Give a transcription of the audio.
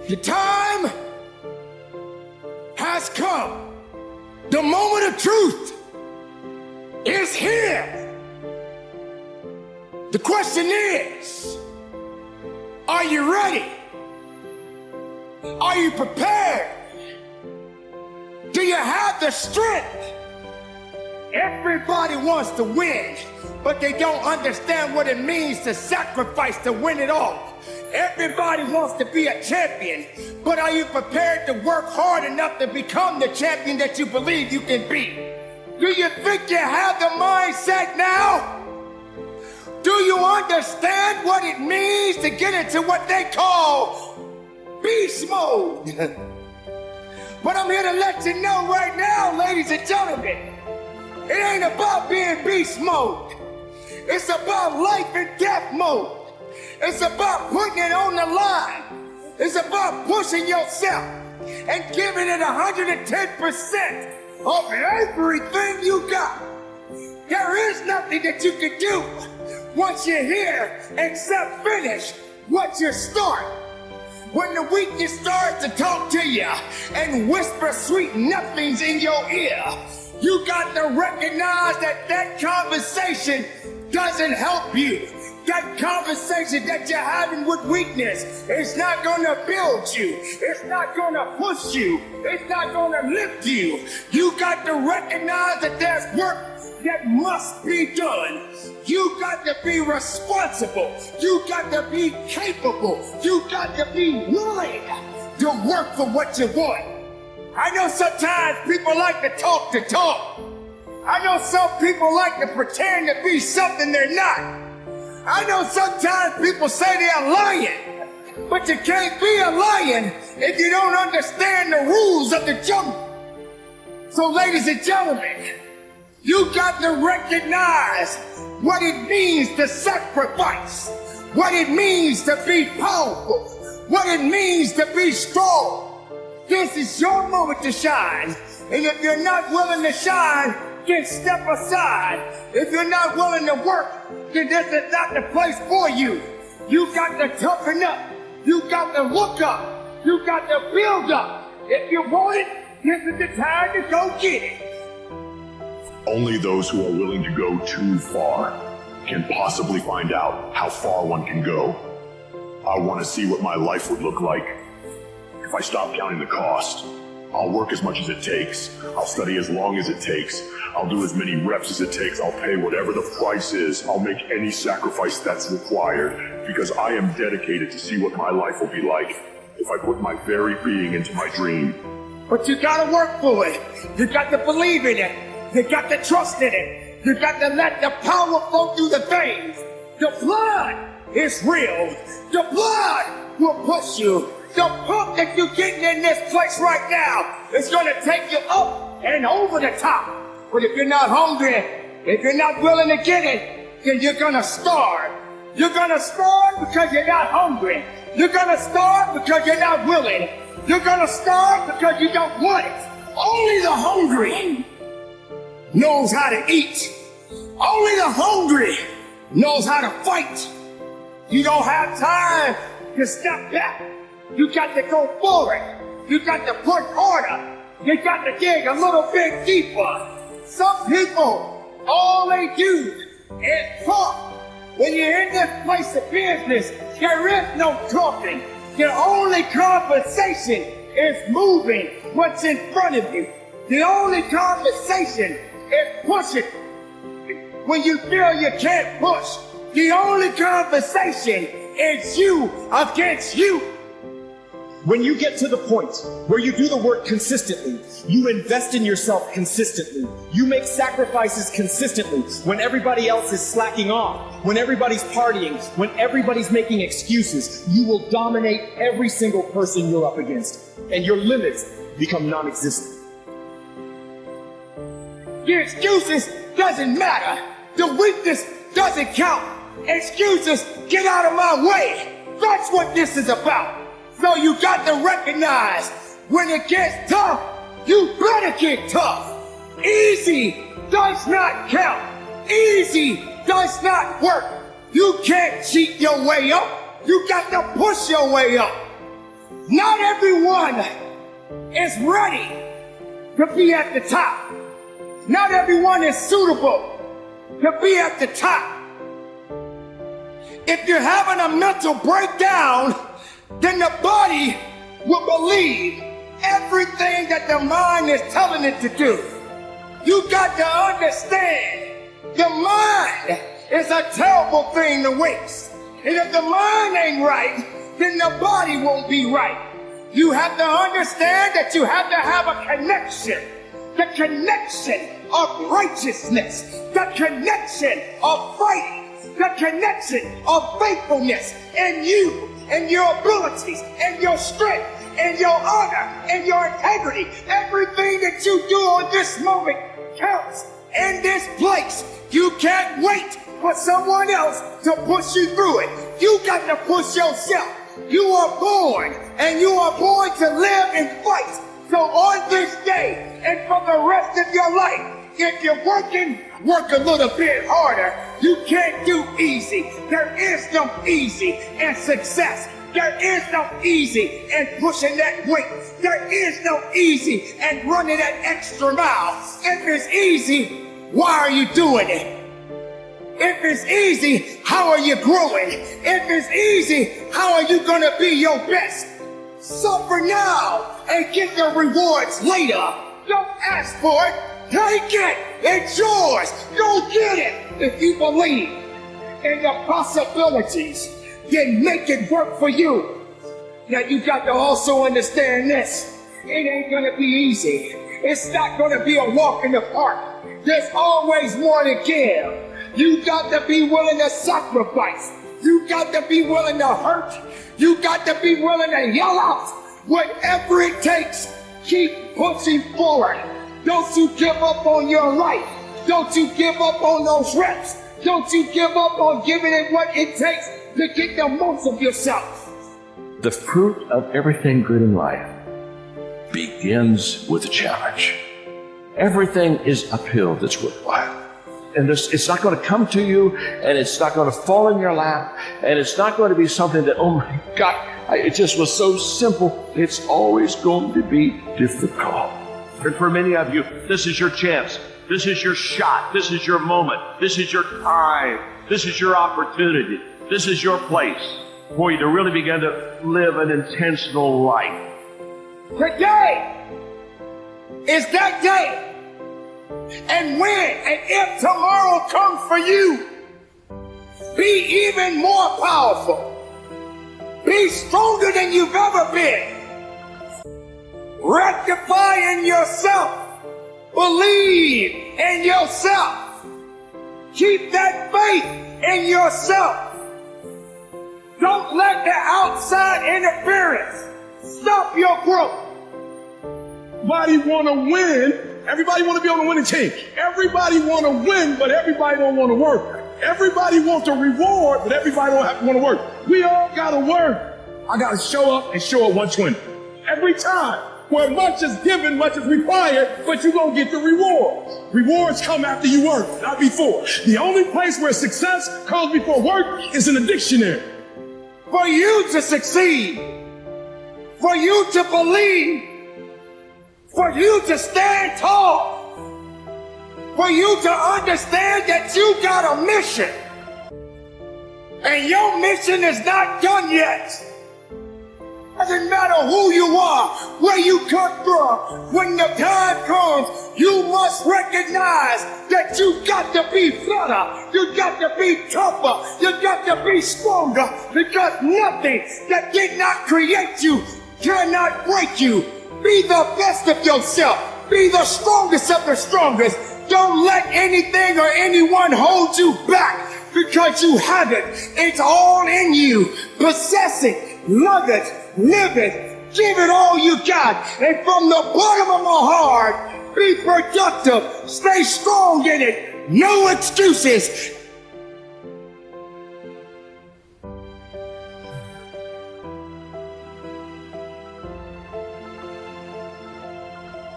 The time has come. The moment of truth is here. The question is, are you ready? Are you prepared? Do you have the strength? Everybody wants to win, but they don't understand what it means to sacrifice to win it all. Everybody wants to be a champion, but are you prepared to work hard enough to become the champion that you believe you can be? Do you think you have the mindset now? Do you understand what it means to get into what they call beast mode? But I'm here to let you know right now, ladies and gentlemen, it ain't about being beast mode. It's about life and death mode. It's about putting it on the line. It's about pushing yourself and giving it 110% of everything you got. There is nothing that you can do once you're here except finish what you start. When the weakness starts to talk to you and whisper sweet nothings in your ear, you got to recognize that that conversation doesn't help you. That conversation that you're having with weakness is not going to build you. It's not going to push you. It's not going to lift you. You got to recognize that there's work that must be done. You got to be responsible. You got to be capable. You got to be willing to work for what you want. I know sometimes people like to talk. I know some people like to pretend to be something they're not. I know sometimes people say they're lying, but you can't be a lion if you don't understand the rules of the jungle. So ladies and gentlemen, you got to recognize what it means to sacrifice, what it means to be powerful, what it means to be strong. This is your moment to shine, and if you're not willing to shine, then step aside. If you're not willing to work, then this is not the place for you. You got to toughen up. You got to look up. You got to build up. If you want it, this is the time to go get it. Only those who are willing to go too far can possibly find out how far one can go. I want to see what my life would look like if I stopped counting the cost. I'll work as much as it takes. I'll study as long as it takes. I'll do as many reps as it takes. I'll pay whatever the price is. I'll make any sacrifice that's required because I am dedicated to see what my life will be like if I put my very being into my dream. But you gotta work for it. You got to believe in it. You got to trust in it. You got to let the power flow through the veins. The blood is real. The blood will push you. The pump that you're getting in this place right now is going to take you up and over the top. But if you're not hungry, if you're not willing to get it, then you're going to starve. You're going to starve because you're not hungry. You're going to starve because you're not willing. You're going to starve because you don't want it. Only the hungry knows how to eat. Only the hungry knows how to fight. You don't have time to step back. You got to go forward. You got to push harder. You got to dig a little bit deeper. Some people, all they do is talk. When you're in this place of business, there is no talking. The only conversation is moving what's in front of you. The only conversation is pushing. When you feel you can't push, the only conversation is you against you. When you get to the point where you do the work consistently, you invest in yourself consistently, you make sacrifices consistently, when everybody else is slacking off, when everybody's partying, when everybody's making excuses, you will dominate every single person you're up against, and your limits become non-existent. The excuses doesn't matter. The weakness doesn't count. Excuses, get out of my way. That's what this is about. So you got to recognize when it gets tough, you better get tough. Easy does not count. Easy does not work. You can't cheat your way up. You got to push your way up. Not everyone is ready to be at the top. Not everyone is suitable to be at the top. If you're having a mental breakdown, then the body will believe everything that the mind is telling it to do. You got to understand, the mind is a terrible thing to waste. And if the mind ain't right, then the body won't be right. You have to understand that you have to have a connection. The connection of righteousness. The connection of fighting. The connection of faithfulness. And you, and your abilities, and your strength, and your honor, and your integrity. Everything that you do on this moment counts in this place. You can't wait for someone else to push you through it. You got to push yourself. You are born, and you are born to live and fight. So on this day, and for the rest of your life, if you're working, work a little bit harder. You can't do easy. There is no easy in success. There is no easy in pushing that weight. There is no easy in running that extra mile. If it's easy, why are you doing it? If it's easy, how are you growing? If it's easy, how are you going to be your best? Suffer now and get the rewards later. Don't ask for it. Take it. It's yours. Go get it. If you believe in the possibilities, then make it work for you. Now you got to also understand this. It ain't going to be easy. It's not going to be a walk in the park. There's always more to give. You got to be willing to sacrifice. You got to be willing to hurt. You got to be willing to yell out. Whatever it takes, keep pushing forward. Don't you give up on your life. Don't you give up on those reps. Don't you give up on giving it what it takes to get the most of yourself. The fruit of everything good in life begins with a challenge. Everything is uphill that's worthwhile. And it's not going to come to you, and it's not going to fall in your lap, and it's not going to be something that, oh my God, it just was so simple. It's always going to be difficult. And for many of you, this is your chance. This is your shot. This is your moment. This is your time. This is your opportunity. This is your place for you to really begin to live an intentional life. Today is that day. And when and if tomorrow comes for you, be even more powerful. Be stronger than you've ever been. Rectify in yourself. Believe in yourself. Keep that faith in yourself. Don't let the outside interference stop your growth. Everybody want to win. Everybody want to be on the winning team. Everybody want to win, but everybody don't want to work. Everybody wants a reward, but everybody don't have to want to work. We all got to work. I got to show up and show up 120. Every time. Where much is given, much is required, but you're going to get the rewards. Rewards come after you work, not before. The only place where success comes before work is in the dictionary. For you to succeed, for you to believe, for you to stand tall, for you to understand that you got a mission, and your mission is not done yet. Doesn't matter who you are, where you come from, when the time comes, you must recognize that you got to be better, you got to be tougher, you got to be stronger, because nothing that did not create you cannot break you. Be the best of yourself. Be the strongest of the strongest. Don't let anything or anyone hold you back, because you have it. It's all in you. Possess it. Love it. Live it. Give it all you got. And from the bottom of my heart, be productive. Stay strong in it. No excuses.